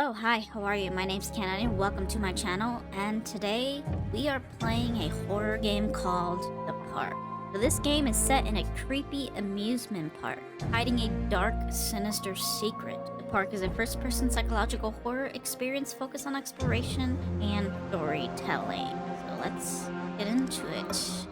Hello, hi, how are you? My name's Canon and welcome to my channel, and today we are playing a horror game called The Park. So this game is set in a creepy amusement park, hiding a dark, sinister secret. The park is a first-person psychological horror experience focused on exploration and storytelling. So let's get into it.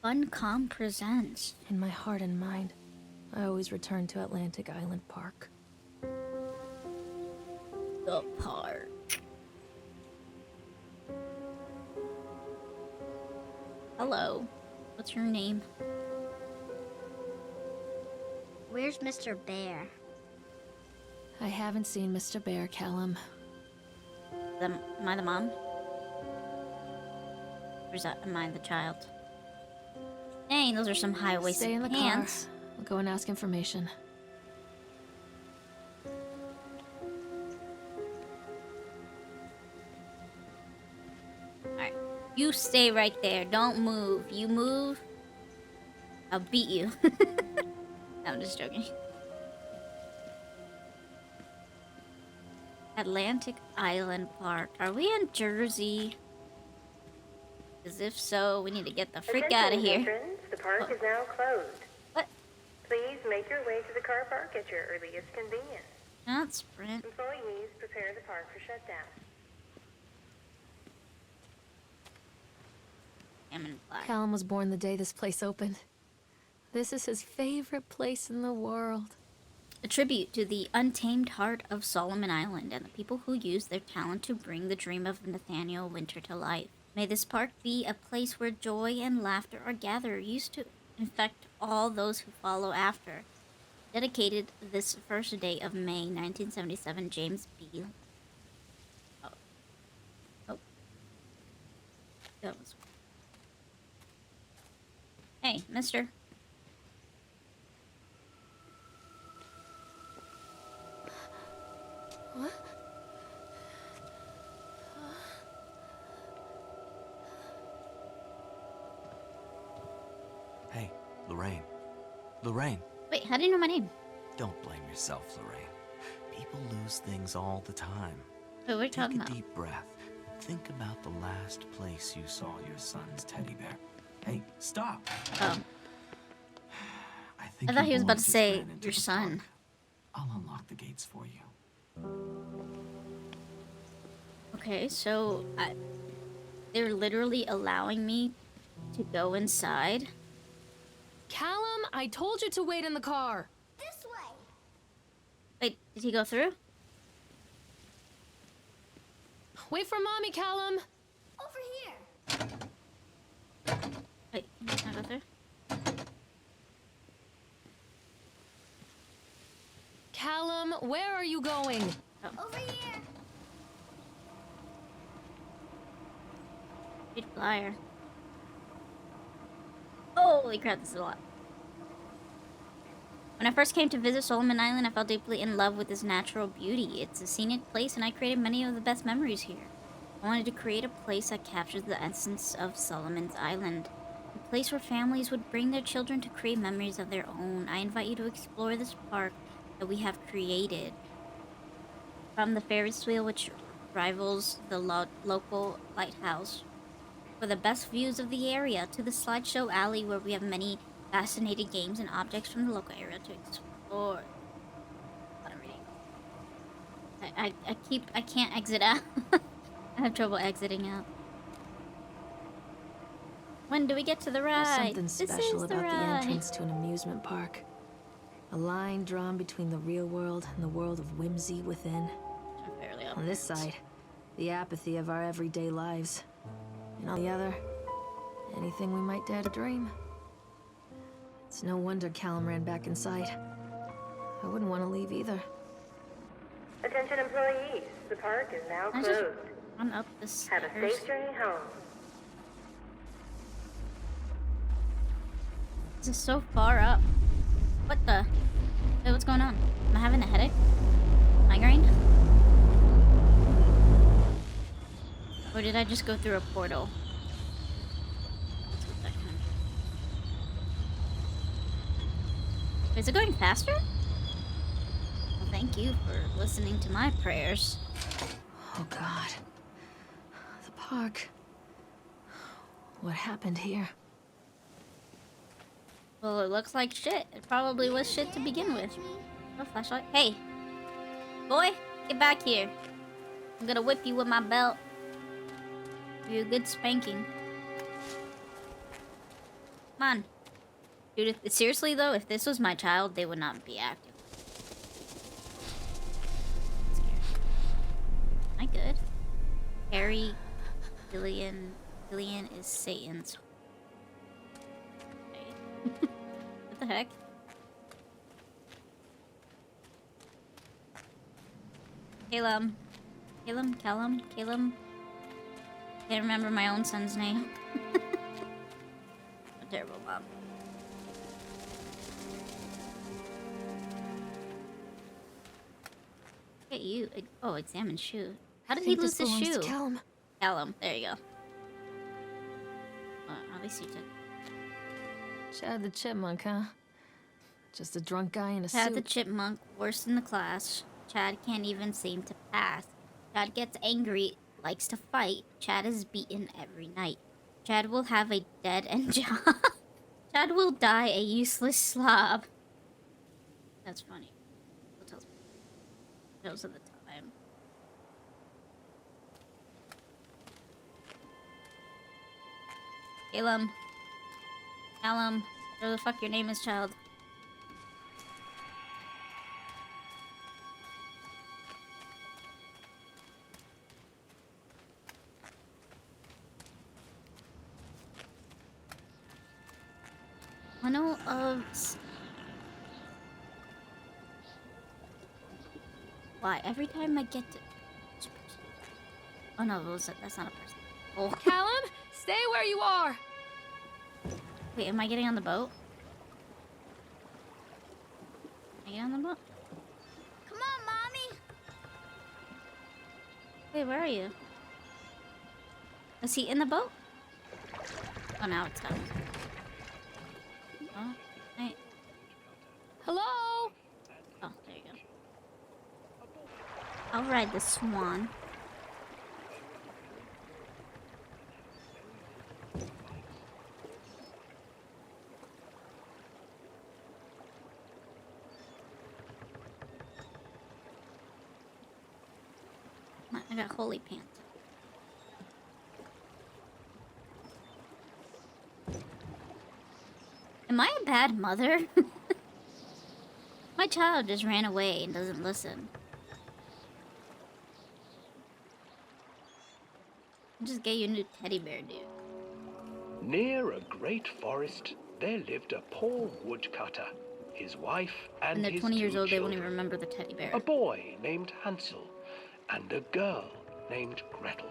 Funcom presents. In my heart and mind, I always return to Atlantic Island Park. The Park. Hello. What's your name? Where's Mr. Bear? I haven't seen Mr. Bear, Callum. Am I the mom? Or is that, am I the child? Dang, those are some high-waisted Stay in the pants. car. I'll go and ask information. Alright. You stay right there. Don't move. You move, I'll beat you. No, I'm just joking. Atlantic Island Park. Are we in Jersey? Because if so, we need to get the freak out of here. Patrons, the park is now closed. What? Please make your way to the car park at your earliest convenience. Not Sprint. Employees prepare the park for shutdown. Salmon Black. Callum was born the day this place opened. This is his favorite place in the world. A tribute to the untamed heart of Solomon Island and the people who use their talent to bring the dream of Nathaniel Winter to life. May this park be a place where joy and laughter are gathered, used to infect all those who follow after. Dedicated this first day of May 1977, James B. Oh. That was... Hey, mister. What? Hey, Lorraine. Lorraine. Wait, how do you know my name? Don't blame yourself, Lorraine. People lose things all the time. Wait, what are you Take talking a about? deep breath. Think about the last place you saw your son's teddy bear. Hey, stop! Oh. think I thought he was you about to boys just say, ran into your the son. park. I'll unlock the gates for you. Okay, so they're literally allowing me to go inside. Callum, I told you to wait in the car. This way. Wait, did he go through? Wait for mommy, Callum. Over here. Wait, can I go through? Callum, where are you going? Over here. Big flyer. Holy crap, this is a lot. When I first came to visit Solomon Island, I fell deeply in love with its natural beauty. It's a scenic place, and I created many of the best memories here. I wanted to create a place that captures the essence of Solomon's Island. A place where families would bring their children to create memories of their own. I invite you to explore this park that we have created. From the Ferris wheel, which rivals the local lighthouse, for the best views of the area, to the slideshow alley where we have many fascinating games and objects from the local area to explore. What I'm reading. I can't exit out. I have trouble exiting out. When do we get to the ride? There's something special about the entrance to an amusement park. A line drawn between the real world and the world of whimsy within. On this side, the apathy of our everyday lives. And on the other, anything we might dare to dream. It's no wonder Callum ran back inside. I wouldn't want to leave either. Attention employees, the park is now I closed. just run up the Have a stairs. safe journey home. This is so far up. What the? Wait, what's going on? Am I having a headache? Migraine? did I just go through a portal? Is it going faster? Well, thank you for listening to my prayers. Oh God. The park. What happened here? Well, it looks like shit. It probably was shit to begin with. Oh, flashlight. Hey! Boy, get back here. I'm gonna whip you with my belt. Give you a good spanking. Come on. Dude, seriously though, if this was my child, they would not be active. Am I good? Harry, Gillian is Satan's. What the heck? Caleb. Can't remember my own son's name. A terrible mom. Look at you. Oh, examine shoe. How did he lose his shoe? Callum. There you go. Well, at least you took. Chad the Chipmunk, huh? Just a drunk guy in a suit. Chad the Chipmunk, worst in the class. Chad can't even seem to pass. Chad gets angry, likes to fight. Chad is beaten every night. Chad will have a dead end job. Chad will die a useless slob. That's funny. Those are the time. Callum, whatever the fuck your name is, child. One of... Why? Every time I get to... Oh no, that's not a person. Oh. Callum, stay where you are! Wait, am I getting on the boat? Am I getting on the boat? Come on, Mommy. Wait, where are you? Is he in the boat? Oh, now it's done. Oh, hey. Hello? Oh, there you go. I'll ride the swan. I got holy pants. Am I a bad mother? My child just ran away and doesn't listen. I'll just get you a new teddy bear, dude. Near a great forest, there lived a poor woodcutter, his wife, and When they're his 20 years two old, they won't children. even remember the teddy bear. A boy named Hansel and a girl named Gretel.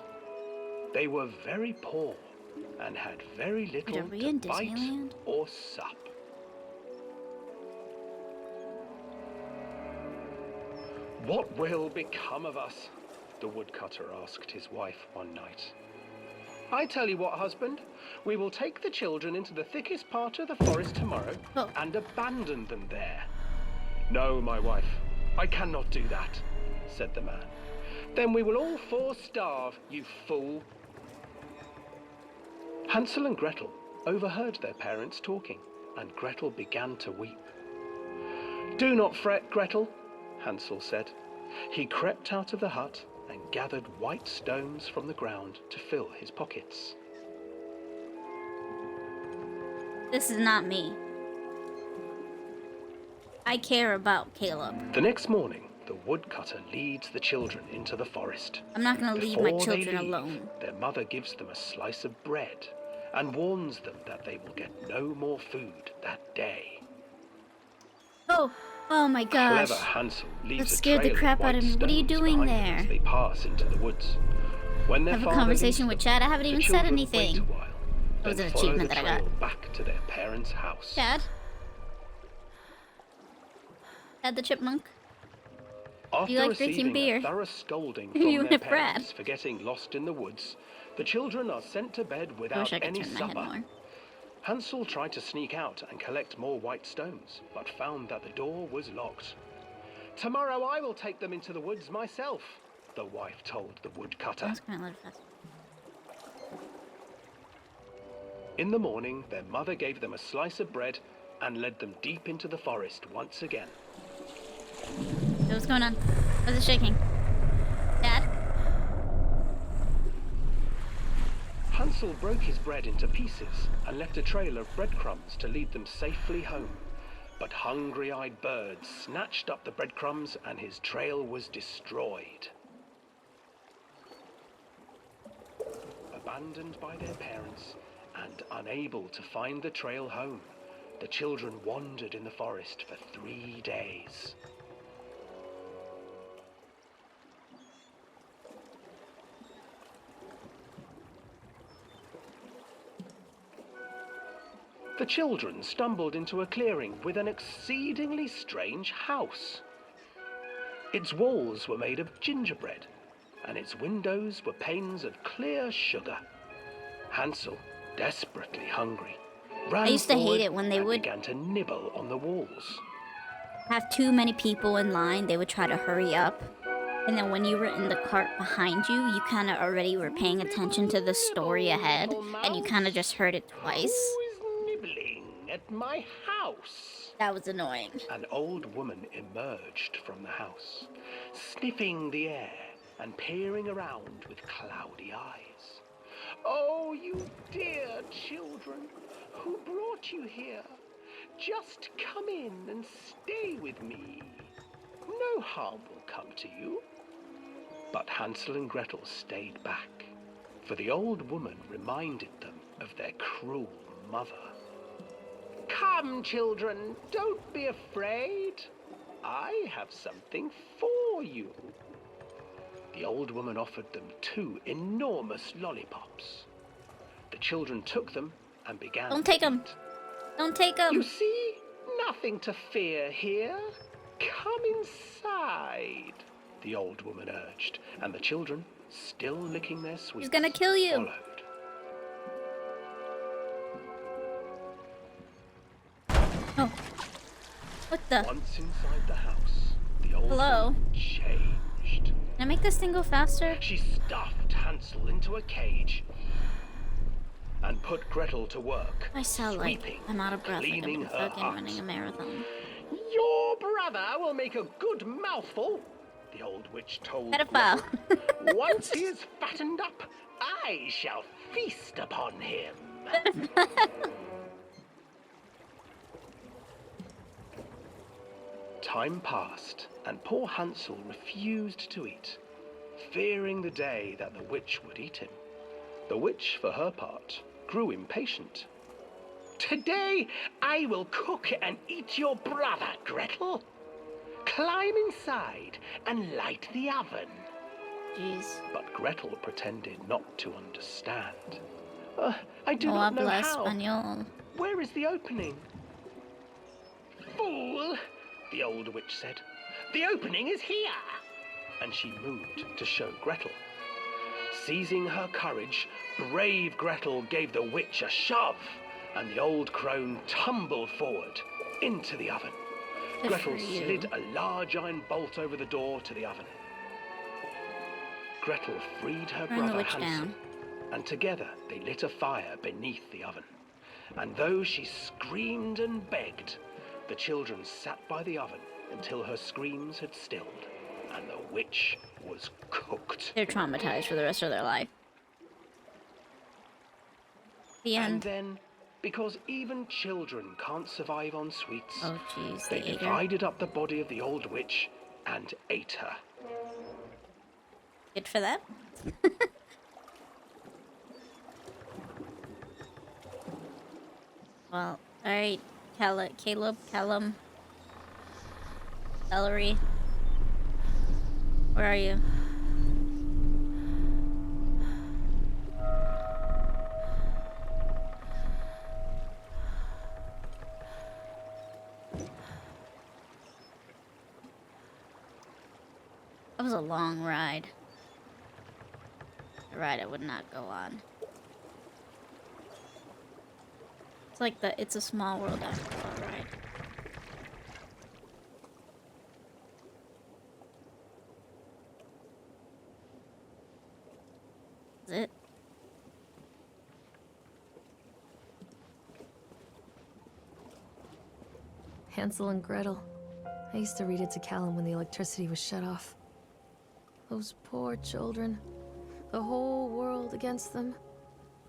They were very poor and had very little Wait, are we to in bite Disneyland? or sup. What will become of us? The woodcutter asked his wife one night. I tell you what, husband, we will take the children into the thickest part of the forest tomorrow and abandon them there. No, my wife, I cannot do that, said the man. Then we will all four starve, you fool. Hansel and Gretel overheard their parents talking, and Gretel began to weep. Do not fret, Gretel, Hansel said. He crept out of the hut and gathered white stones from the ground to fill his pockets. This is not me. I care about Caleb. The next morning, the woodcutter leads the children into the forest. I'm not gonna leave my Before they children leave, alone. Their mother gives them a slice of bread and warns them that they will get no more food that day. Oh my gosh. Clever Hansel leaves That a scared the trail of crap out white of me. What are you stones doing behind them there? as they pass into the woods. When their Have a father conversation leaves with them, Chad. I haven't the even said children anything. wait a while, That was then an follow achievement the that I got. trail back to their parents' house. Chad? Chad the chipmunk? After You like drinking receiving beer? a thorough scolding You from and their a Brad. parents for getting lost in the woods, The children are sent to bed I without wish I could any turn my head supper. more. Hansel tried to sneak out and collect more white stones, but found that the door was locked. "Tomorrow I will take them into the woods myself," the wife told the woodcutter. That's going a little faster. In the morning, their mother gave them a slice of bread and led them deep into the forest once again. So what's going on? What's it shaking? Dad? Hansel broke his bread into pieces and left a trail of breadcrumbs to lead them safely home. But hungry-eyed birds snatched up the breadcrumbs and his trail was destroyed. Abandoned by their parents and unable to find the trail home, the children wandered in the forest for 3 days. The children stumbled into a clearing with an exceedingly strange house. Its walls were made of gingerbread, and its windows were panes of clear sugar. Hansel, desperately hungry, ran I used to hate forward it when they and would began to nibble on the walls. have too many people in line. They would try to hurry up. And then when you were in the cart behind you, you kind of already were paying attention to the story ahead. And you kind of just heard it twice. Who is nibbling at my house? That was annoying. An old woman emerged from the house, sniffing the air and peering around with cloudy eyes. "Oh, you dear children, who brought you here? Just come in and stay with me. No harm will come to you." But Hansel and Gretel stayed back, for the old woman reminded them of their cruel mother. "Come, children, don't be afraid. I have something for you." The old woman offered them 2 enormous lollipops. The children took them and began Don't take to 'em. eat. Don't take them. "You see, nothing to fear here. Come inside," the old woman urged, and the children, still licking their sweets, He's gonna kill you. followed. Oh. What the? Once inside the house, the old Hello? woman changed. Can I make this thing go faster? She stuffed Hansel into a cage and put Gretel to work, I sound like sweeping, I'm out of breath. Like I've cleaning been her fucking hut. running a marathon. "Your brother will make a good mouthful," the old witch told Pedophile. Gretel. "Once he is fattened up, I shall feast upon him." Time passed, and poor Hansel refused to eat, fearing the day that the witch would eat him. The witch, for her part, grew impatient. "Today I will cook and eat your brother, Gretel. Climb inside and light the oven." Jeez. But Gretel pretended not to understand. "I do No not know habla how. español. Where is the opening?" "Fool," the old witch said. "The opening is here." And she moved to show Gretel. Seizing her courage, brave Gretel gave the witch a shove, and the old crone tumbled forward into the oven. Good Gretel for you. slid a large iron bolt over the door to the oven. Gretel freed her Burn the brother witch Hansel, down. and together they lit a fire beneath the oven. And though she screamed and begged, the children sat by the oven until her screams had stilled, and the witch was cooked. They're traumatized for the rest of their life. The And end. then, because even children can't survive on sweets, Oh jeez, they they ate her. divided up the body of the old witch and ate her. Good for them. Well, alright, Caleb, Callum, Celery. Where are you? That was a long ride. The ride I would not go on. It's like It's a Small World after all, right? Is it? Hansel and Gretel. I used to read it to Callum when the electricity was shut off. Those poor children. The whole world against them.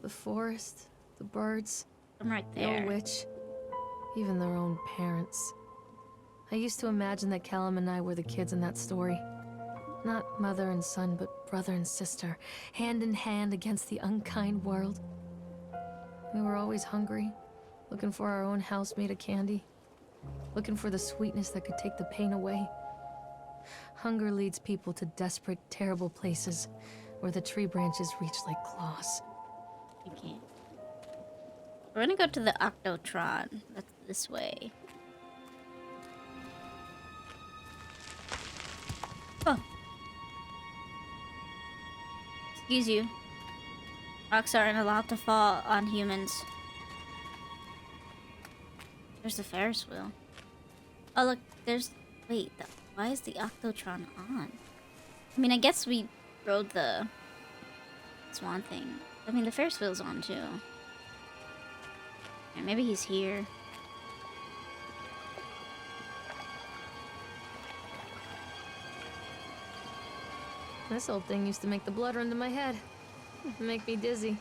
The forest, the birds, I'm right the old there. witch, even their own parents. I used to imagine that Callum and I were the kids in that story. Not mother and son, but brother and sister, hand in hand against the unkind world. We were always hungry, looking for our own house made of candy, looking for the sweetness that could take the pain away. Hunger leads people to desperate, terrible places where the tree branches reach like claws. You can't. We're gonna go to the Octotron. That's this way. Oh. Excuse you. Rocks aren't allowed to fall on humans. There's the Ferris wheel. Oh look, wait, why is the Octotron on? I mean, I guess we rode the swan thing. I mean, the Ferris wheel's on too. Yeah, maybe he's here. This old thing used to make the blood run to my head. Make me dizzy.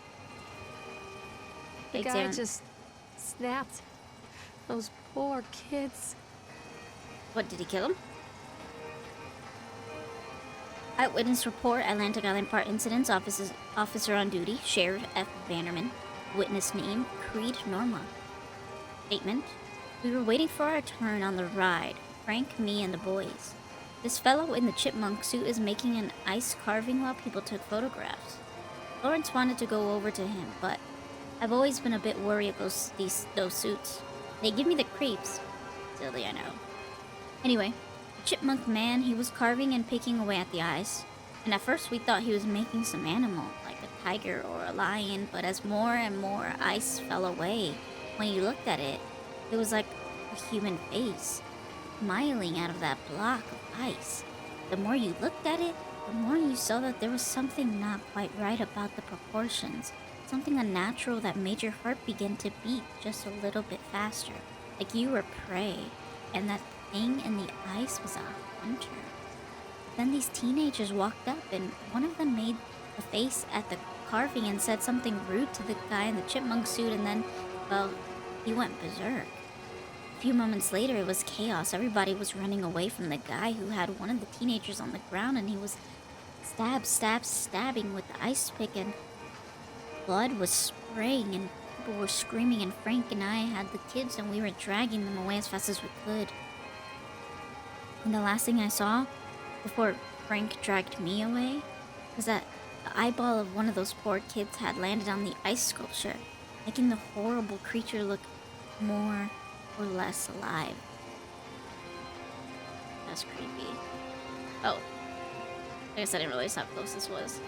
The guy just snapped. Those poor kids. What, did he kill him? Eyewitness report, Atlantic Island Park incidents, officer on duty, Sheriff F. Vanderman. Witness name, Creed Norma. Statement, we were waiting for our turn on the ride. Frank, me, and the boys. This fellow in the chipmunk suit is making an ice carving while people took photographs. Lawrence wanted to go over to him, but I've always been a bit worried of those suits. They give me the creeps. Silly, I know. Anyway, the chipmunk man, he was carving and picking away at the ice. And at first we thought he was making some animal, like a tiger or a lion, but as more and more ice fell away, when you looked at it, it was like a human face, smiling out of that block of ice. The more you looked at it, the more you saw that there was something not quite right about the proportions. Something unnatural that made your heart begin to beat just a little bit faster. Like you were prey, and that thing in the ice was a hunter. Then these teenagers walked up, and one of them made a face at the carving and said something rude to the guy in the chipmunk suit, and then, well, he went berserk. A few moments later, it was chaos. Everybody was running away from the guy who had one of the teenagers on the ground, and he was stabbing with the ice pick, and blood was spraying, and people were screaming, and Frank and I had the kids, and we were dragging them away as fast as we could. And the last thing I saw before Frank dragged me away was that the eyeball of one of those poor kids had landed on the ice sculpture, making the horrible creature look more or less alive. That's creepy. Oh, I guess I didn't realize how close this was.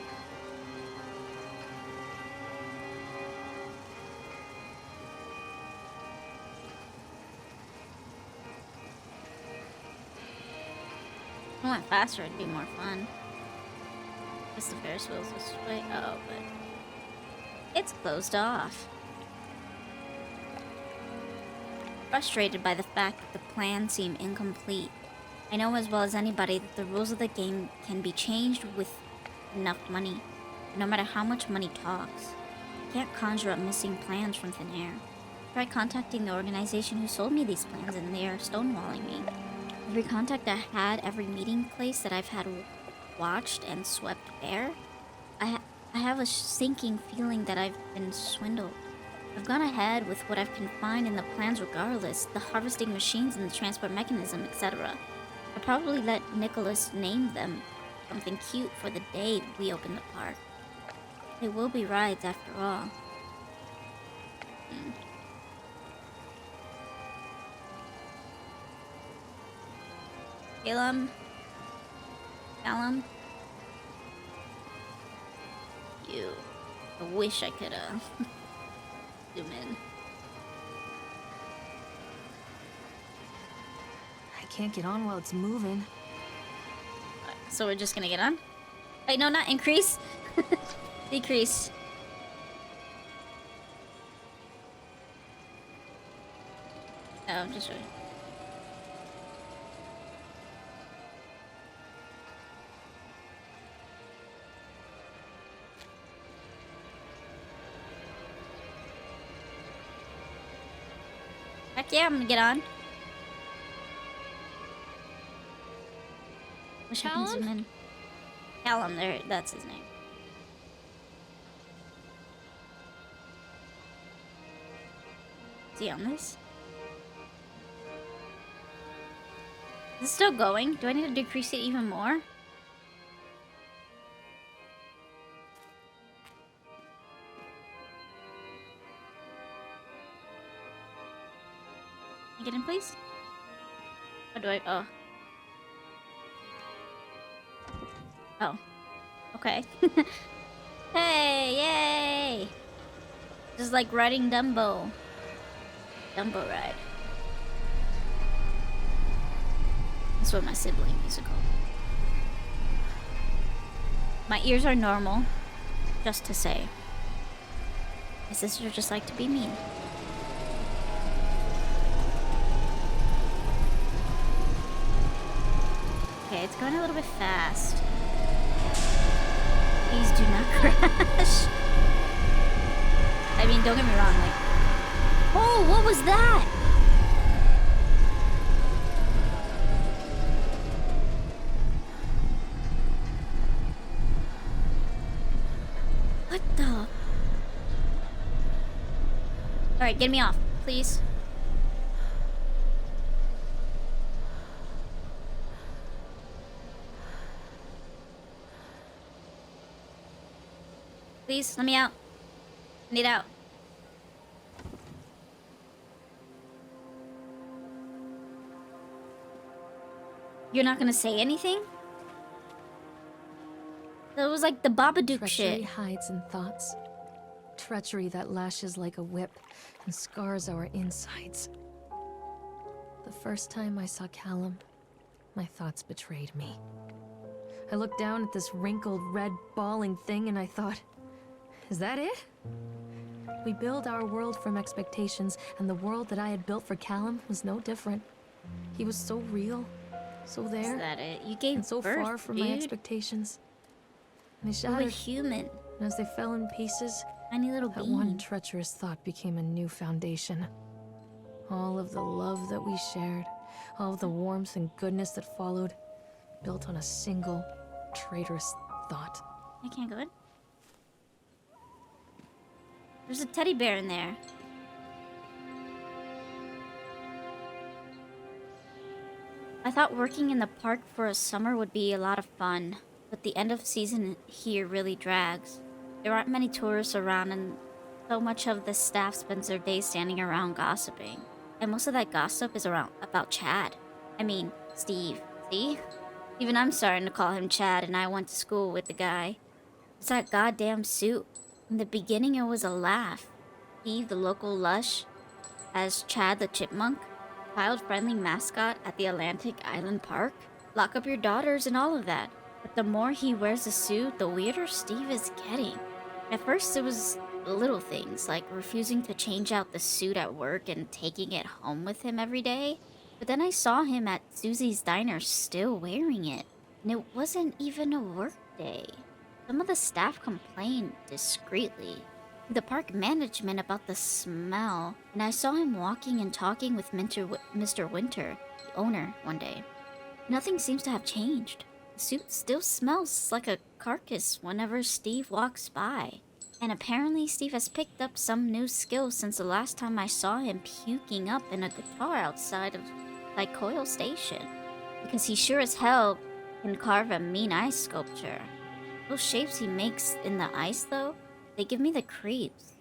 If I went faster, it'd be more fun. I guess the Ferris wheel's this way. Oh, but it's closed off. Frustrated by the fact that the plan seemed incomplete. I know as well as anybody that the rules of the game can be changed with enough money. No matter how much money talks. You can't conjure up missing plans from thin air. I tried contacting the organization who sold me these plans, and they are stonewalling me. Every contact I had, every meeting place that I've had watched and swept bare, I have a sinking feeling that I've been swindled. I've gone ahead with what I've confined in the plans regardless, the harvesting machines and the transport mechanism, etc. I probably let Nicholas name them something cute for the day we open the park. They will be rides after all. Callum? cute. I wish I could, zoom in. I can't get on while it's moving. So we're just gonna get on? Wait, no, not increase. Decrease. No, I'm just showing. Heck yeah, I'm gonna get on. Wish I can zoom in. Callum, there, that's his name. Is he on this? Is it still going? Do I need to decrease it even more? Can I get in, please? How do I? Oh. Oh. Okay. Hey, yay! Just like riding Dumbo. Dumbo ride. That's what my sibling used to call it. My ears are normal. Just to say. My sister just like to be mean. Okay, it's going a little bit fast. Please do not crash. I mean, don't get me wrong, like... Oh, what was that? What the... Alright, get me off, please. Please, let me out. I need out. You're not gonna say anything? That was like the Babadook Treachery shit. hides in thoughts. Treachery that lashes like a whip and scars our insides. The first time I saw Callum, my thoughts betrayed me. I looked down at this wrinkled, red, bawling thing and I thought, is that it? We build our world from expectations, and the world that I had built for Callum was no different. He was so real, so there. Is that it? You gave and so birth, far from dude. my expectations. And they You were shattered. human. And as they fell in pieces, Tiny little that bean. one treacherous thought became a new foundation. All of the love that we shared, all of the warmth and goodness that followed, built on a single traitorous thought. I can't go in. There's a teddy bear in there. I thought working in the park for a summer would be a lot of fun, but the end of season here really drags. There aren't many tourists around, and so much of the staff spends their days standing around gossiping. And most of that gossip is about Chad. I mean, Steve. See? Even I'm starting to call him Chad, and I went to school with the guy. It's that goddamn suit. In the beginning, it was a laugh. Steve, the local lush, as Chad the chipmunk, child-friendly mascot at the Atlantic Island Park. Lock up your daughters and all of that. But the more he wears the suit, the weirder Steve is getting. At first, it was little things, like refusing to change out the suit at work and taking it home with him every day. But then I saw him at Susie's diner still wearing it. And it wasn't even a work day. Some of the staff complained discreetly to the park management about the smell, and I saw him walking and talking with Mr. Winter, the owner, one day. Nothing seems to have changed. The suit still smells like a carcass whenever Steve walks by. And apparently Steve has picked up some new skill since the last time I saw him puking up in a guitar outside of Lycoil Station. Because he sure as hell can carve a mean ice sculpture. Those shapes he makes in the ice, though, they give me the creeps.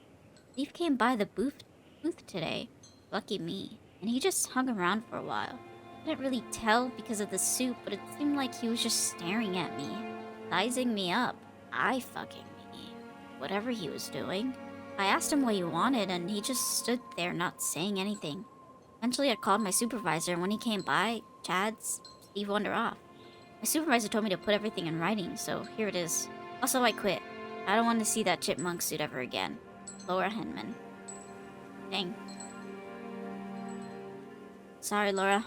Steve came by the booth today. Lucky me. And he just hung around for a while. I couldn't really tell because of the suit, but it seemed like he was just staring at me. Sizing me up. Eye-fucking me. whatever he was doing. I asked him what he wanted, and he just stood there not saying anything. Eventually, I called my supervisor, and when he came by, Chad's Steve Wonder off. My supervisor told me to put everything in writing, so here it is. Also, I quit. I don't want to see that chipmunk suit ever again. Laura Henman. Dang. Sorry, Laura.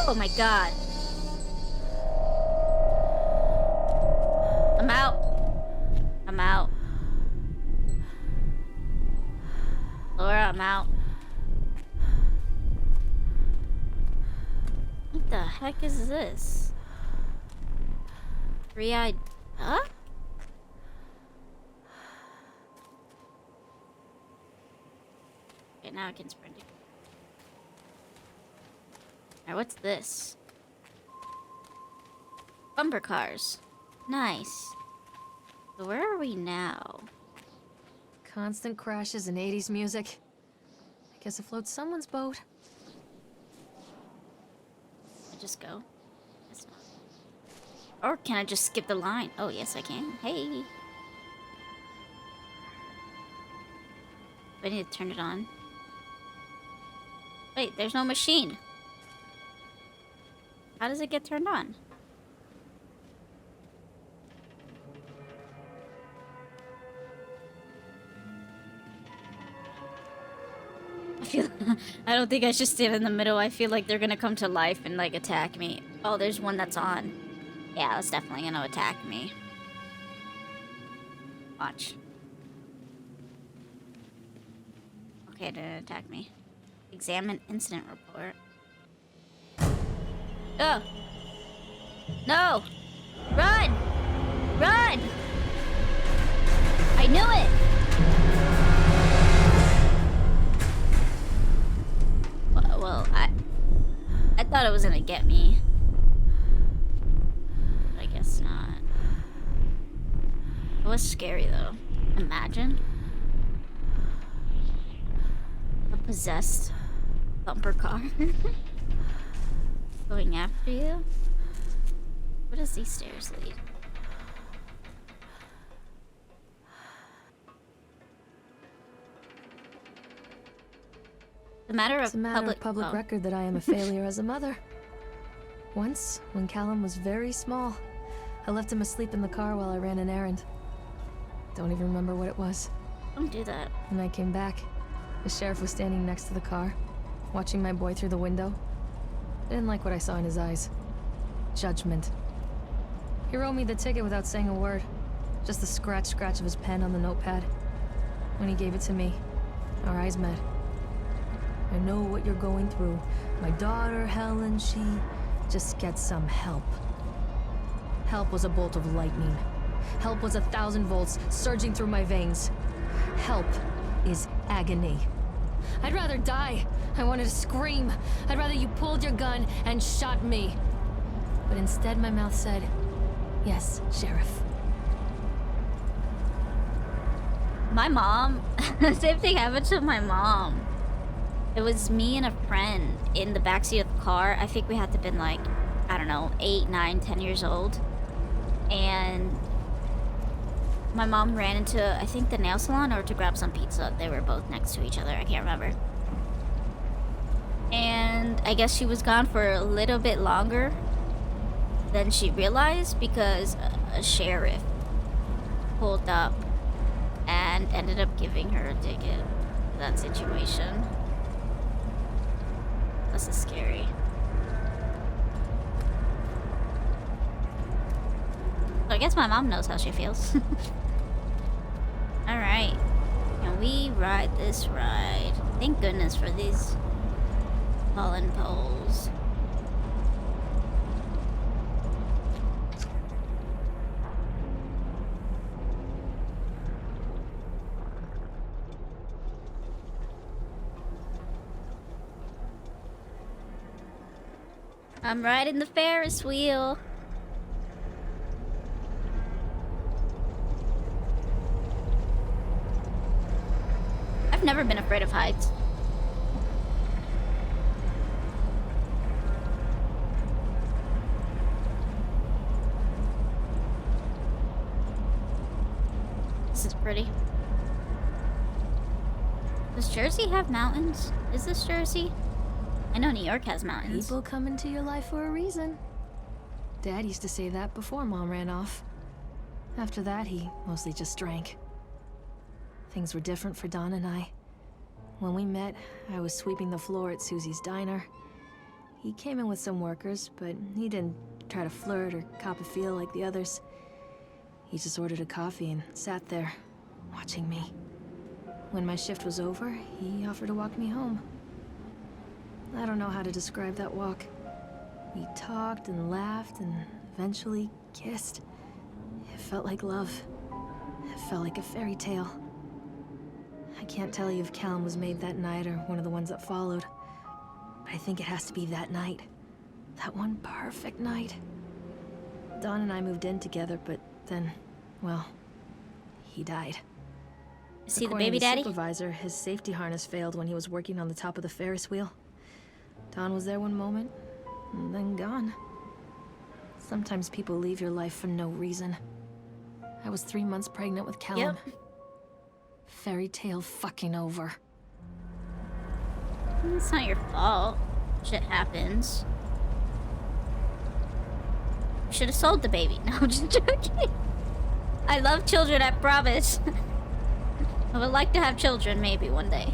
Oh my god. I'm out. I'm out. Laura, I'm out. What the heck is this? Three-eyed duck? Okay, now I can sprint it. Alright, what's this? Bumper cars. Nice. So where are we now? Constant crashes and 80s music. I guess it floats someone's boat. I just go? Guess not. Or can I just skip the line? Oh, yes, I can. Hey. I need to turn it on. Wait, there's no machine. How does it get turned on? I don't think I should stand in the middle. I feel like they're gonna come to life and like attack me. Oh, there's one that's on. Yeah, that's definitely gonna attack me. Watch. Okay, it didn't attack me. Examine incident report. Oh! No! Run! Run! I knew it! Well, I thought it was gonna get me. But I guess not. It was scary though. Imagine. A possessed bumper car. Going after you? Where does these stairs lead? It's a matter of public record that I am a failure as a mother. Once, when Callum was very small, I left him asleep in the car while I ran an errand. Don't even remember what it was. Don't do that. When I came back, the sheriff was standing next to the car, watching my boy through the window. I didn't like what I saw in his eyes. Judgment. He wrote me the ticket without saying a word. Just the scratch of his pen on the notepad. When he gave it to me, our eyes met. I know what you're going through. My daughter, Helen, she just gets some help. Help was a bolt of lightning. Help was 1,000 volts surging through my veins. Help is agony. I'd rather die. I wanted to scream. I'd rather you pulled your gun and shot me. But instead my mouth said, yes, Sheriff. My mom, same thing happened to my mom. It was me and a friend in the backseat of the car. I think we had to have been like, I don't know, 8, 9, 10 years old. And my mom ran into, I think, the nail salon or to grab some pizza. They were both next to each other. I can't remember. And I guess she was gone for a little bit longer than she realized because a sheriff pulled up and ended up giving her a ticket for that situation. This is scary. So I guess my mom knows how she feels. Alright. Can we ride this ride? Thank goodness for these fallen poles. I'm riding the Ferris wheel. I've never been afraid of heights. This is pretty. Does Jersey have mountains? Is this Jersey? I know New York has mountains. People come into your life for a reason. Dad used to say that before Mom ran off. After that, he mostly just drank. Things were different for Don and I. When we met, I was sweeping the floor at Susie's diner. He came in with some workers, but he didn't try to flirt or cop a feel like the others. He just ordered a coffee and sat there, watching me. When my shift was over, he offered to walk me home. I don't know how to describe that walk. We talked and laughed and eventually kissed. It felt like love. It felt like a fairy tale. I can't tell you if Callum was made that night or one of the ones that followed. But I think it has to be that night. That one perfect night. Dawn and I moved in together, but then, well, he died. Is he the According baby to the daddy? supervisor, his safety harness failed when he was working on the top of the Ferris wheel. Dawn was there one moment, and then gone. Sometimes people leave your life for no reason. I was 3 months pregnant with Callum. Yep. Fairy tale fucking over. It's not your fault. Shit happens. You should have sold the baby. No, I'm just joking. I love children, I promise. I would like to have children maybe one day.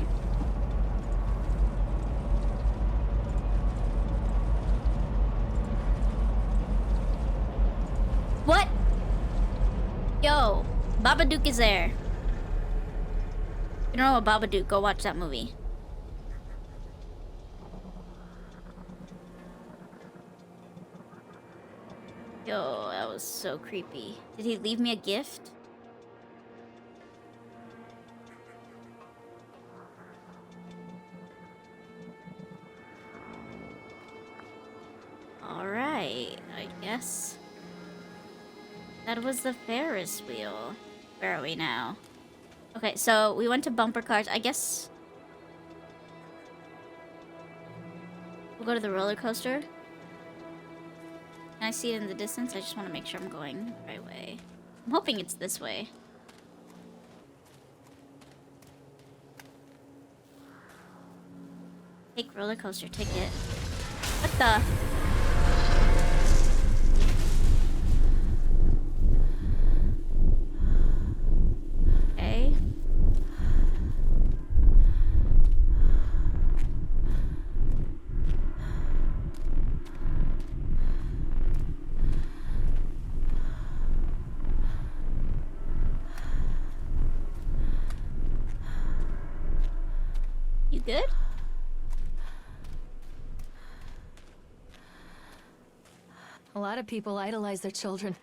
What? Yo, Babadook is there. If you don't know about Babadook, go watch that movie. Yo, that was so creepy. Did he leave me a gift? Alright, I guess. That was the Ferris wheel. Where are we now? Okay, so we went to bumper cars. I guess we'll go to the roller coaster. Can I see it in the distance? I just want to make sure I'm going the right way. I'm hoping it's this way. Take roller coaster ticket. What the? Okay. You good? A lot of people idolize their children.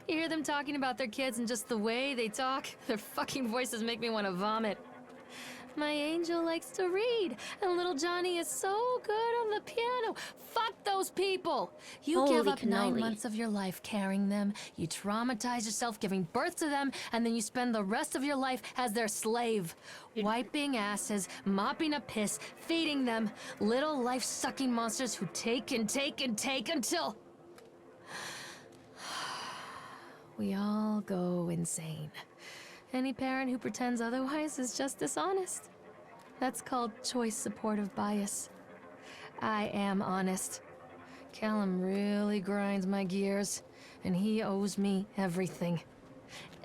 You hear them talking about their kids and just the way they talk, their fucking voices make me want to vomit. My angel likes to read, and little Johnny is so good on the piano. Fuck those people! You give Holy up 9 cannoli. months of your life carrying them, you traumatize yourself giving birth to them, and then you spend the rest of your life as their slave. Wiping asses, mopping up piss, feeding them. Little life-sucking monsters who take and take and take until... we all go insane. Any parent who pretends otherwise is just dishonest. That's called choice supportive bias. I am honest. Callum really grinds my gears, and he owes me everything.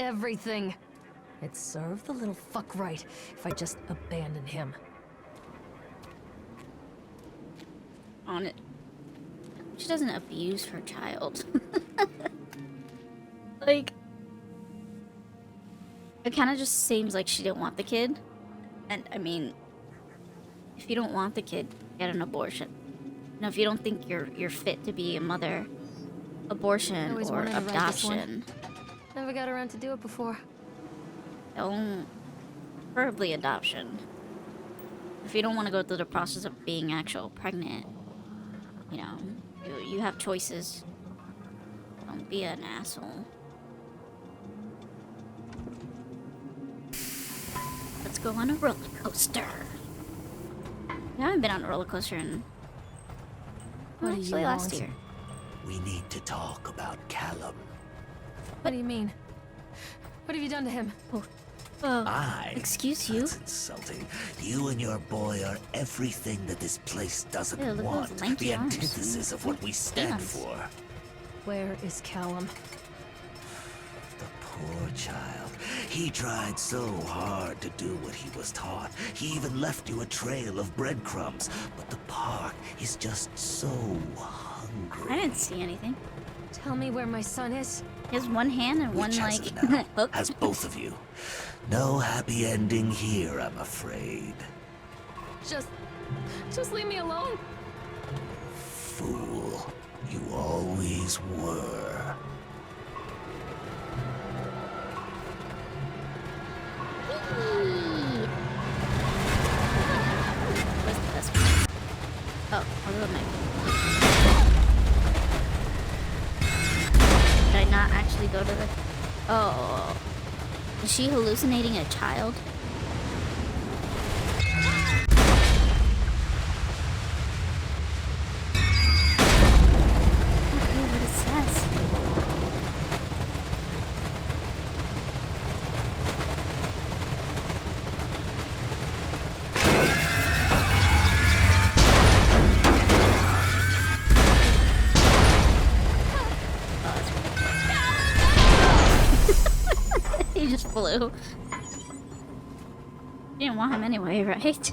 Everything. It'd serve the little fuck right if I just abandoned him. On it. She doesn't abuse her child. Like, it kind of just seems like she didn't want the kid. And, I mean, if you don't want the kid, get an abortion. Now, if you don't think you're fit to be a mother, abortion Always or wanted to write this one. adoption. Never got around to do it before. Don't, preferably adoption. If you don't want to go through the process of being actual pregnant, you know, you have choices. Don't be an asshole. Let's go on a roller coaster. I haven't been on a roller coaster in What do you actually last want? year. We need to talk about Callum. What do you mean? What have you done to him? Excuse you? That's insulting. You and your boy are everything that this place doesn't Ew, look at those want. lanky The arms. antithesis of what we stand Hands. for. Where is Callum? The poor child. He tried so hard to do what he was taught. He even left you a trail of breadcrumbs. But the park is just so hungry. I didn't see anything. Tell me where my son is. He has one hand and one Which has like it now? hook. Has both of you. No happy ending here, I'm afraid. Just leave me alone. Fool. You always were. Where's the best part? Oh, a little knife. Did I not actually go to the... Oh. Is she hallucinating a child? Okay, what it says. He just flew. You didn't want him anyway, right?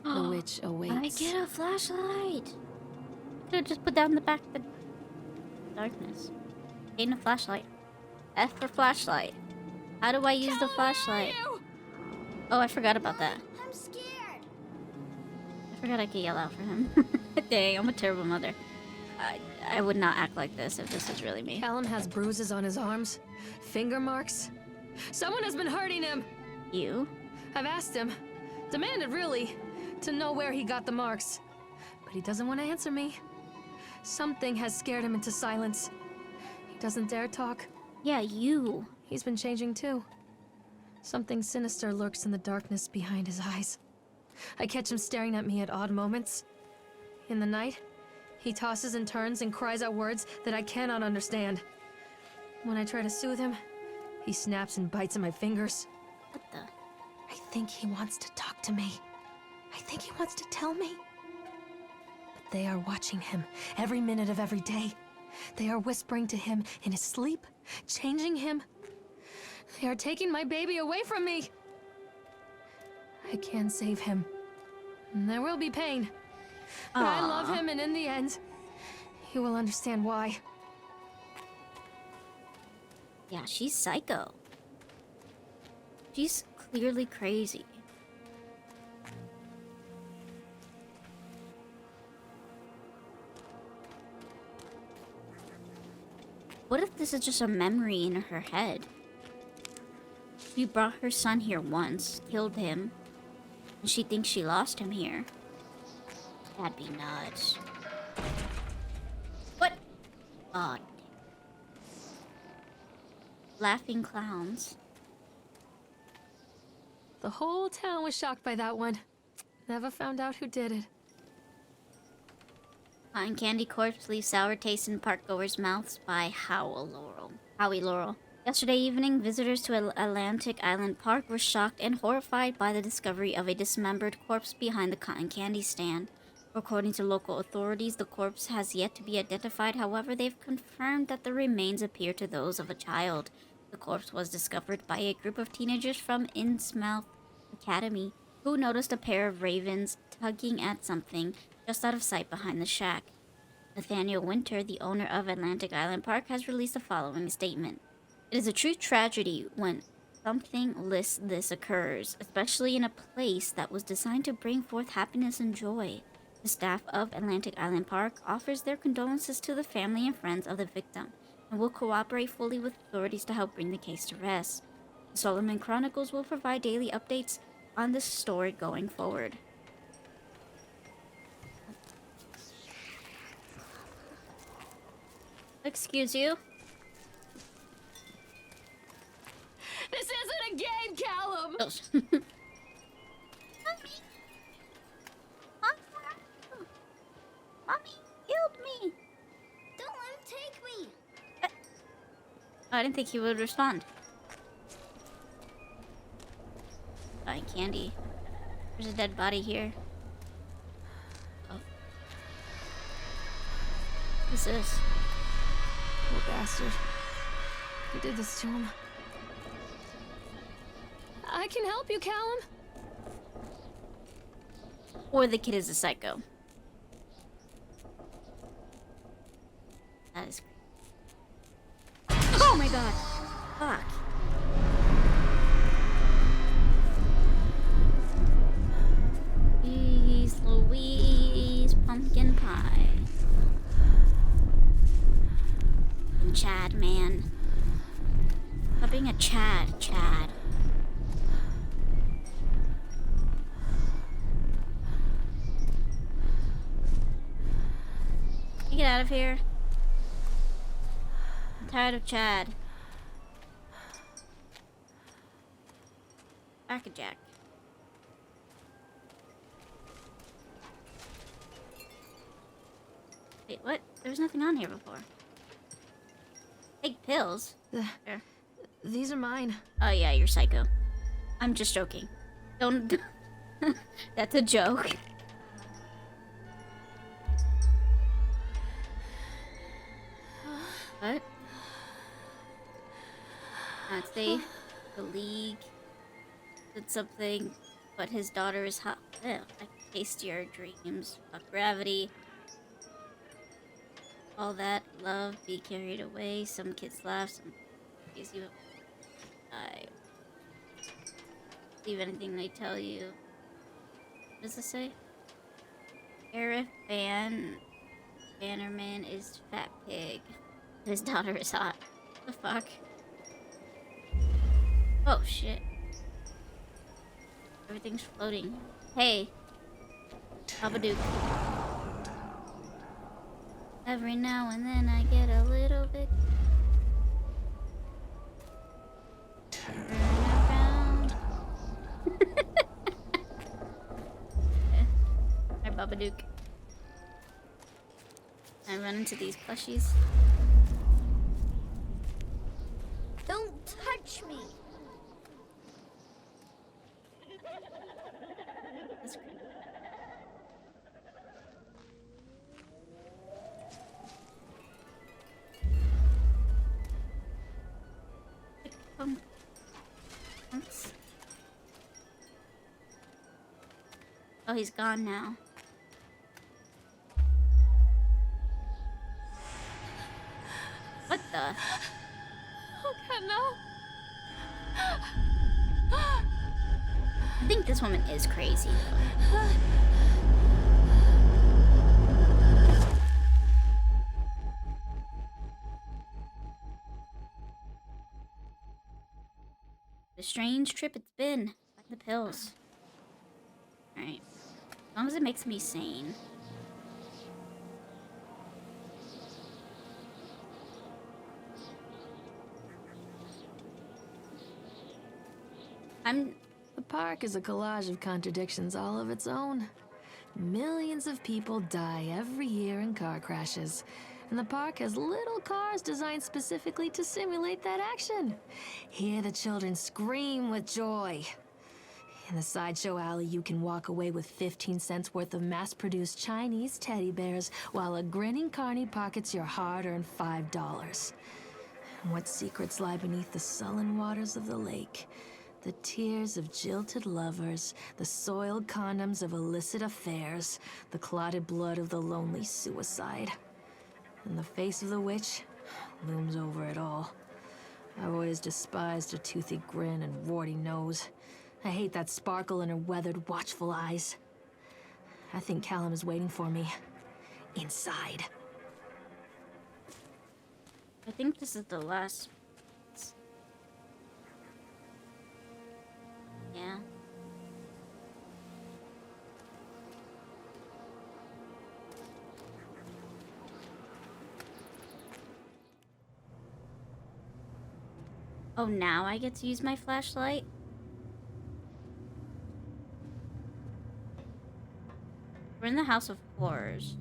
The witch awaits. I get a flashlight. Could have just put that in the back of the darkness. Gain a flashlight. F for flashlight. How do I use the flashlight? Oh, I forgot about that. I'm scared. I forgot I could yell out for him. Dang, I'm a terrible mother. I would not act like this if this was really me. Callum has bruises on his arms, finger marks. Someone has been hurting him. You? I've asked him, demanded really, to know where he got the marks. But he doesn't want to answer me. Something has scared him into silence. He doesn't dare talk. Yeah, you. He's been changing too. Something sinister lurks in the darkness behind his eyes. I catch him staring at me at odd moments. In the night, he tosses and turns and cries out words that I cannot understand. When I try to soothe him, he snaps and bites at my fingers. What the? I think he wants to talk to me. I think he wants to tell me. But they are watching him every minute of every day. They are whispering to him in his sleep, changing him. They are taking my baby away from me. I can save him. And there will be pain. But I love him, and in the end, he will understand why. Yeah, she's psycho. She's clearly crazy. What if this is just a memory in her head? She brought her son here once, killed him, and she thinks she lost him here. That'd be nuts. What? Oh. Laughing clowns. The whole town was shocked by that one. Never found out who did it. Cotton Candy Corpse leaves sour taste in parkgoers' mouths by Howie Laurel. Yesterday evening, visitors to Atlantic Island Park were shocked and horrified by the discovery of a dismembered corpse behind the cotton candy stand. According to local authorities, the corpse has yet to be identified. However, they've confirmed that the remains appear to those of a child. The corpse was discovered by a group of teenagers from Innsmouth Academy who noticed a pair of ravens tugging at something just out of sight behind the shack. Nathaniel Winter, the owner of Atlantic Island Park, has released the following statement. It is a true tragedy when something this occurs, especially in a place that was designed to bring forth happiness and joy. The staff of Atlantic Island Park offers their condolences to the family and friends of the victim and will cooperate fully with authorities to help bring the case to rest. The Solomon Chronicles will provide daily updates on this story going forward. Excuse you? This isn't a game, Callum! Oh. Mommy! Mommy killed me! Don't let him take me. I didn't think he would respond. Buying candy. There's a dead body here. Oh. What's this? Poor bastard. Who did this to him? I can help you, Callum. Or the kid is a psycho. That is creepy. Oh my god! Fuck. Jeez Louise, pumpkin pie. And Chad, man. Stop being a Chad, Chad. Get out of here. I'm tired of Chad. Back a jack. Wait, what? There was nothing on here before. Take pills? Sure. These are mine. Oh yeah, you're psycho. I'm just joking. Don't... That's a joke. What? Not safe. The League did something, but his daughter is hot. Ew, I can taste your dreams. Fuck gravity. All that love be carried away. Some kids laugh, some kids even die. Believe anything they tell you. What does this say? Sheriff Bannerman is fat pig. His daughter is hot. What the fuck? Oh shit. Everything's floating. Hey. Babadook. Every now and then I get a little bit. Turn around. Hi, Babadook. I run into these plushies. Don't touch me. That's great. Punks. Oh, he's gone now. What the? Oh god, no. I think this woman is crazy, though. The strange trip it's been. Like the pills. Alright. As long as it makes me sane. The park is a collage of contradictions all of its own. Millions of people die every year in car crashes, and the park has little cars designed specifically to simulate that action. Hear the children scream with joy. In the sideshow alley, you can walk away with 15 cents worth of mass-produced Chinese teddy bears, while a grinning carny pockets your hard-earned $5. What secrets lie beneath the sullen waters of the lake? The tears of jilted lovers, the soiled condoms of illicit affairs, the clotted blood of the lonely suicide. And the face of the witch looms over it all. I've always despised her toothy grin and warty nose. I hate that sparkle in her weathered, watchful eyes. I think Callum is waiting for me. Inside. I think this is the last. Yeah. Oh, now I get to use my flashlight? We're in the House of Horrors.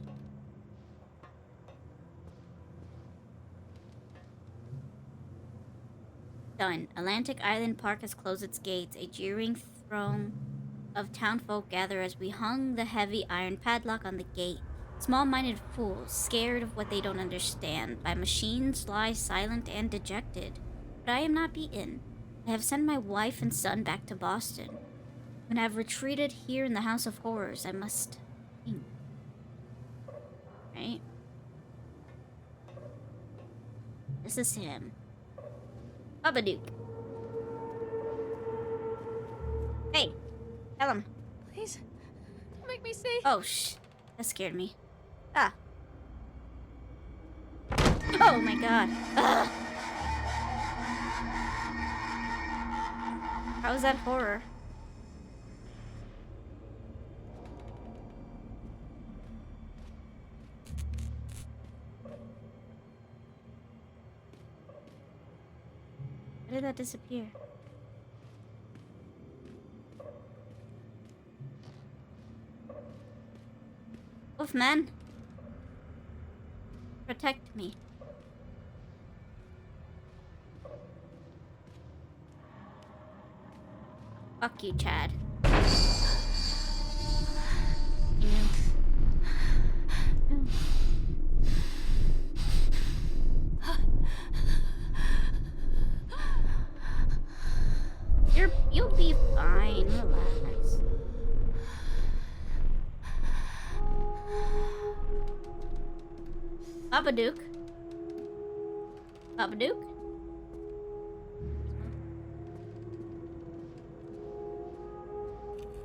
Done. Atlantic Island Park has closed its gates. A jeering throng of townfolk gather as we hung the heavy iron padlock on the gate. Small-minded fools, scared of what they don't understand. By machines lie silent and dejected. But I am not beaten. I have sent my wife and son back to Boston. When I have retreated here in the House of Horrors, I must think. Right? This is him. Babadook. Hey, tell him. Please, don't make me see. Oh, that scared me. Ah. Oh my god. Ugh. How is that horror? Where did that disappear? Wolfman! Protect me. Fuck you, Chad. You'll be fine. Relax. Babadook. Babadook.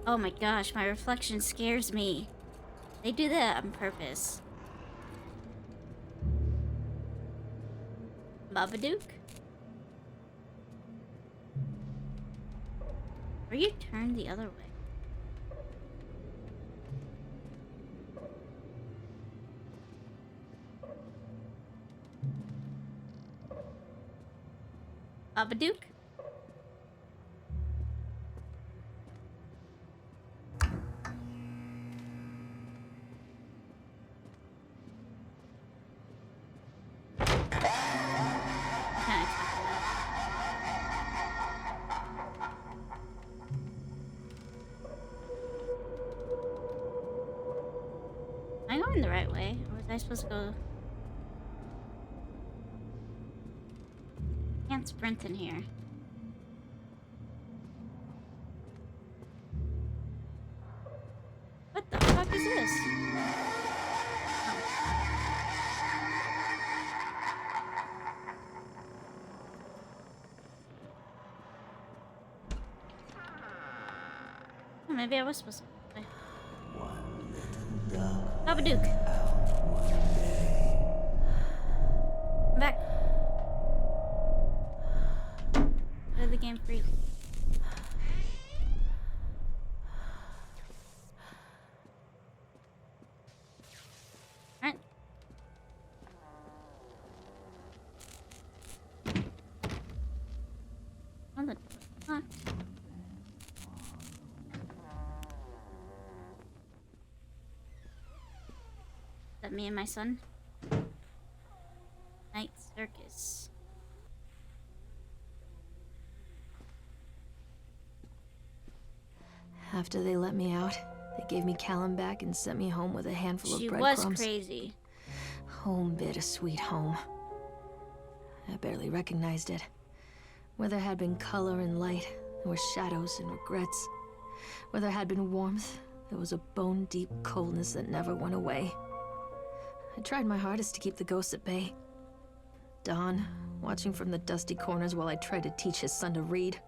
Oh my gosh, my reflection scares me. They do that on purpose. Babadook? Or you turn the other way. Babadook? Am I going the right way? Or was I supposed to go? Can't sprint in here. What the fuck is this? Oh, maybe I was supposed to. Babadook. I'm back. Let the game freeze. Alright. On the door. Is that me and my son? Night circus. After they let me out, they gave me Callum back and sent me home with a handful of She breadcrumbs. was crazy. Home, bittersweet home. I barely recognized it. Where there had been color and light, there were shadows and regrets. Where there had been warmth, there was a bone-deep coldness that never went away. I tried my hardest to keep the ghosts at bay. Don, watching from the dusty corners while I tried to teach his son to read.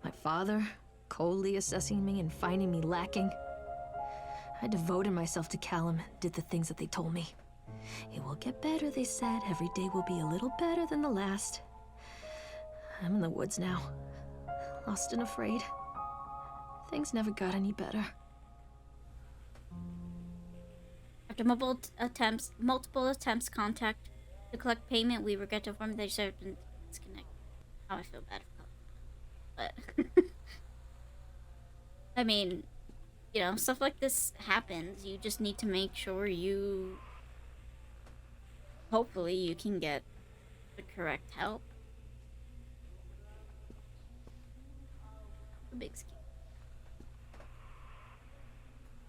My father, coldly assessing me and finding me lacking. I devoted myself to Callum and did the things that they told me. It will get better, they said. Every day will be a little better than the last. I'm in the woods now, lost and afraid. Things never got any better. After multiple attempts contact to collect payment, we regret to inform they served and disconnect. Now I feel bad for Caleb. But I mean, you know, stuff like this happens. You just need to make sure you, hopefully you can get the correct help. The big scheme.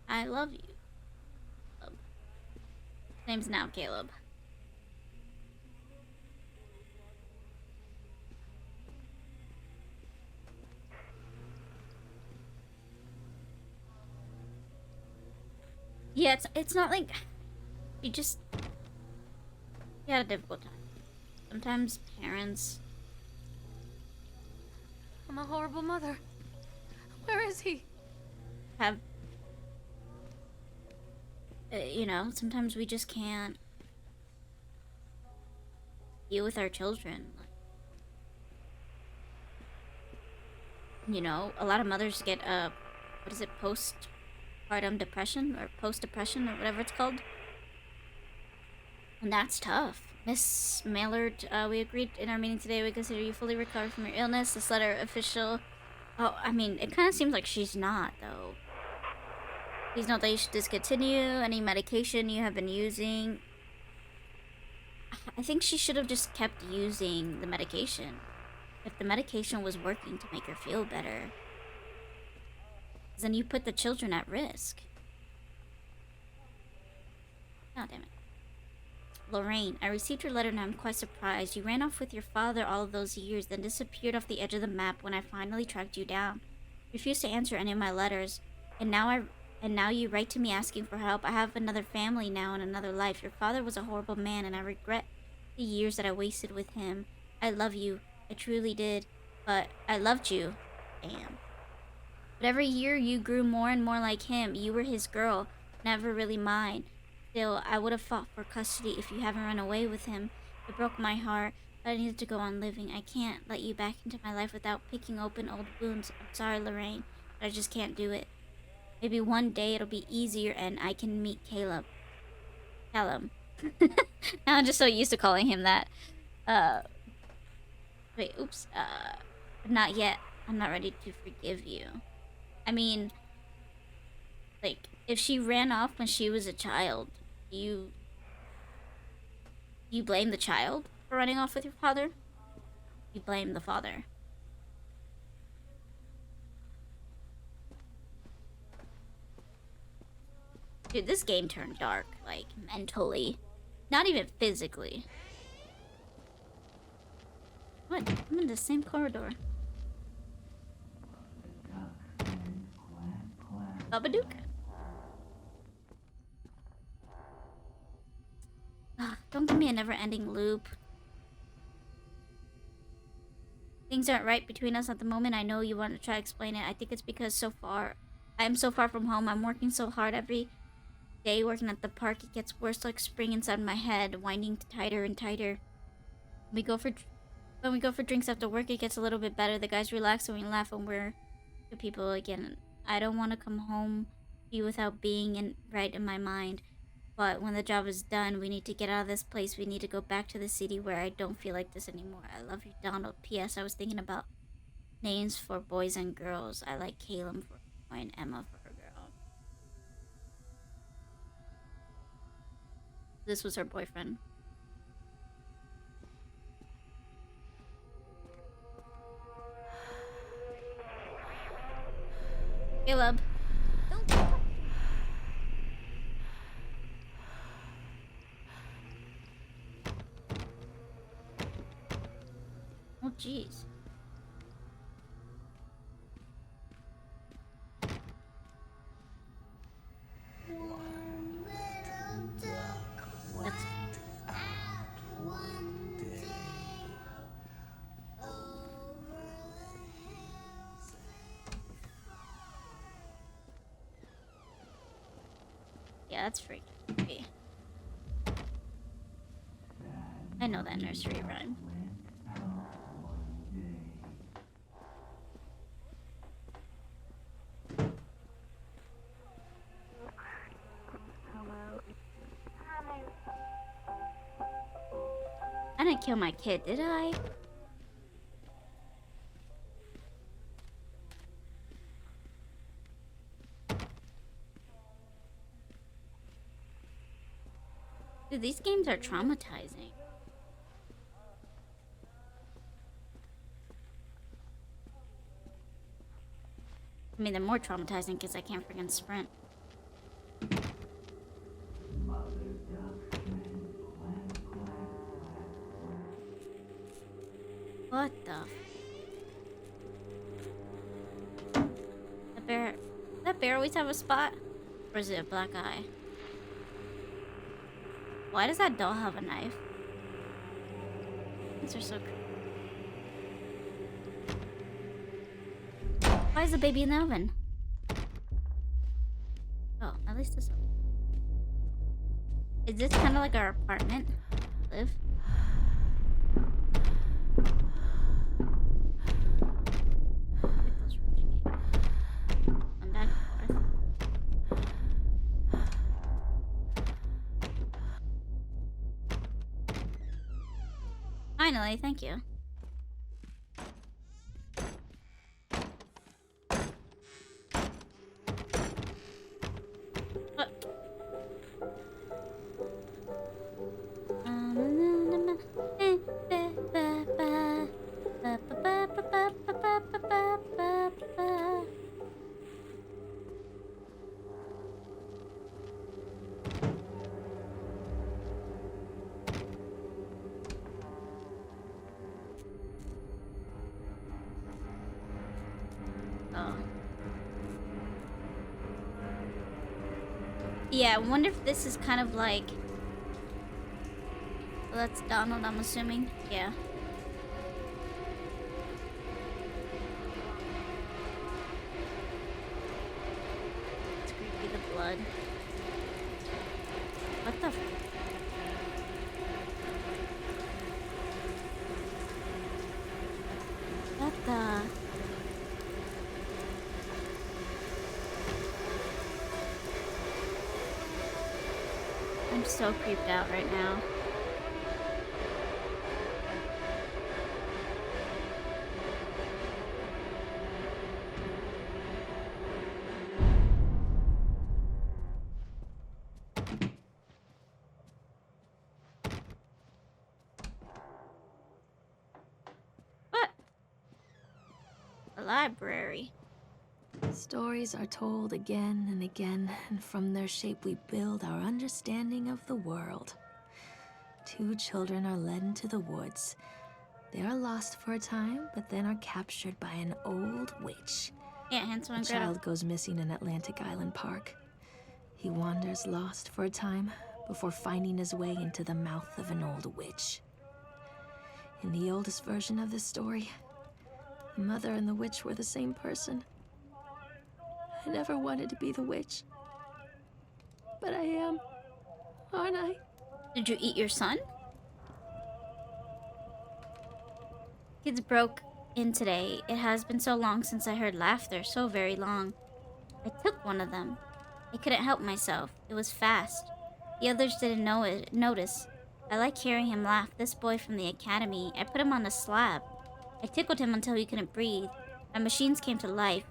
I love you. Name's now Caleb. Yeah, it's not like you had a difficult time. Sometimes parents. I'm a horrible mother. Where is he? Have you know, sometimes we just can't deal with our children. You know, a lot of mothers get what is it, postpartum depression or post-depression or whatever it's called. And that's tough. Miss Maillard, we agreed in our meeting today we consider you fully recovered from your illness. This letter official. Oh, I mean, it kind of seems like she's not, though. Please note that you should discontinue any medication you have been using. I think she should have just kept using the medication. If the medication was working to make her feel better, then you put the children at risk. Oh, damn it. Lorraine, I received your letter and I'm quite surprised. You ran off with your father all of those years, then disappeared off the edge of the map when I finally tracked you down. You refused to answer any of my letters, and now you write to me asking for help. I have another family now and another life. Your father was a horrible man, and I regret the years that I wasted with him. I love you. I truly did. But I loved you. Damn. But every year you grew more and more like him. You were his girl, never really mine. Still, I would have fought for custody if you haven't run away with him. It broke my heart, but I needed to go on living. I can't let you back into my life without picking open old wounds. I'm sorry, Lorraine, but I just can't do it. Maybe one day it'll be easier and I can meet Caleb. Callum. Now I'm just so used to calling him that. Wait, oops. Not yet. I'm not ready to forgive you. I mean, like, if she ran off when she was a child, you blame the child for running off with your father? You blame the father. Dude, this game turned dark, like, mentally. Not even physically. What? I'm in the same corridor. Babadook. Don't give me a never-ending loop. Things aren't right between us at the moment. I know you want to try to explain it. I think it's because I am so far from home. I'm working so hard every day working at the park. It gets worse, like spring inside my head, winding tighter and tighter. When we go for drinks after work, it gets a little bit better. The guys relax and we laugh when we're with people again. I don't want to come home to you without being right in my mind. But when the job is done, we need to get out of this place. We need to go back to the city where I don't feel like this anymore. I love you, Donald. P.S. I was thinking about names for boys and girls. I like Caleb for a boy and Emma for a girl. This was her boyfriend. Caleb. Oh, jeez. Yeah, that's freaky. I know that nursery rhyme. I didn't kill my kid, did I? these games are traumatizing. I mean, they're more traumatizing because I can't freaking sprint. What the? That bear always have a spot? Or is it a black eye? Why does that doll have a knife? These are so creepy. Why is the baby in the oven? Oh, at least this one. Is this kind of like our apartment? Live? I'm back and forth. Finally, thank you. Yeah, I wonder if this is kind of like... Well, that's Donald, I'm assuming. Yeah. It's creepy, the blood. What the... What the... I'm so creeped out right now. What? A library. Stories are told again and again, and from their shape we build our understanding of the world. Two children are led into the woods. They are lost for a time, but then are captured by an old witch. Yeah, Hansel and A Gretel. child goes missing in Atlantic Island Park. He wanders lost for a time before finding his way into the mouth of an old witch. In the oldest version of this story, the mother and the witch were the same person. I never wanted to be the witch. But I am, aren't I? Did you eat your son? Kids broke in today. It has been so long since I heard laughter, so very long. I took one of them. I couldn't help myself. It was fast. The others didn't notice. I like hearing him laugh. This boy from the academy. I put him on a slab. I tickled him until he couldn't breathe. My machines came to life,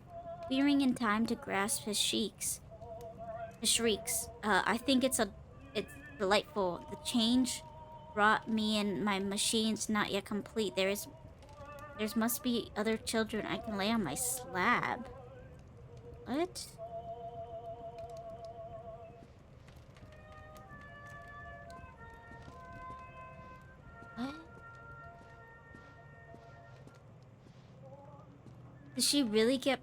clearing in time to grasp his shrieks. I think it's delightful. The change brought me and my machines not yet complete. There must be other children I can lay on my slab. What? What? Did she really get...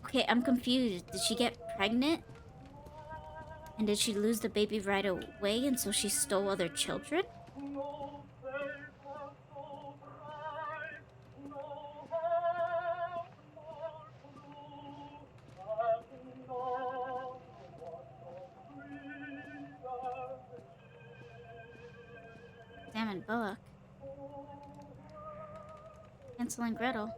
Okay, I'm confused. Did she get pregnant? And did she lose the baby right away and so she stole other children? Sam and Bullock. Hansel and Gretel.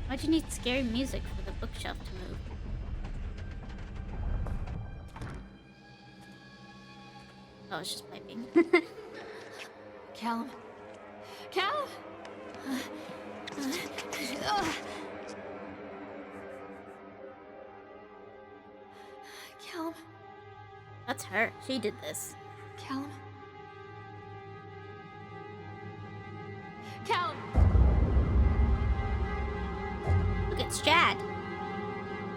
Why'd you need scary music for the bookshelf to move? Oh, it's just piping. Callum. Callum! Callum. That's her. She did this. Callum. Callum. Look, it's Chad.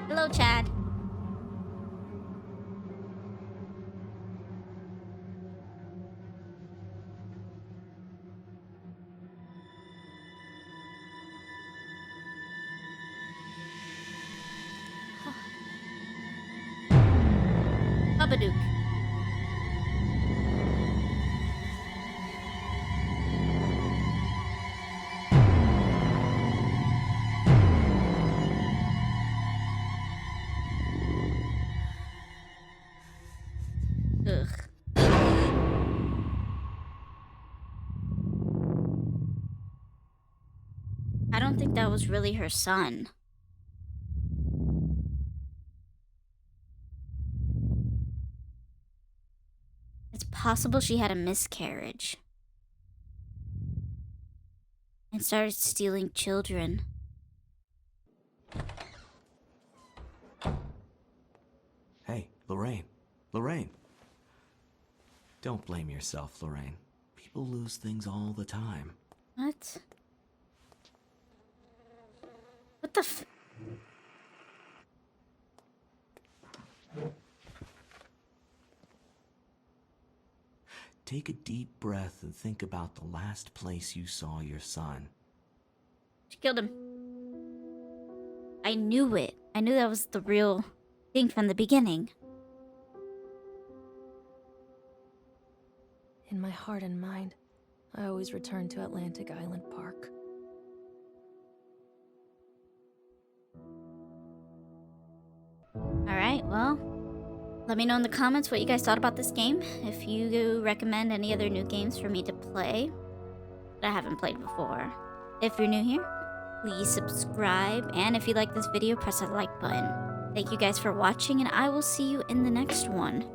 Hello, Chad. Babadook. Ugh. I don't think that was really her son. It's possible she had a miscarriage and started stealing children. Hey, Lorraine. Lorraine. Don't blame yourself, Lorraine. People lose things all the time. What? What the f- Take a deep breath and think about the last place you saw your son. She killed him. I knew it. I knew that was the real thing from the beginning. In my heart and mind, I always return to Atlantic Island Park. Alright, well, let me know in the comments what you guys thought about this game. If you recommend any other new games for me to play that I haven't played before. If you're new here, please subscribe. And if you like this video, press that like button. Thank you guys for watching, and I will see you in the next one.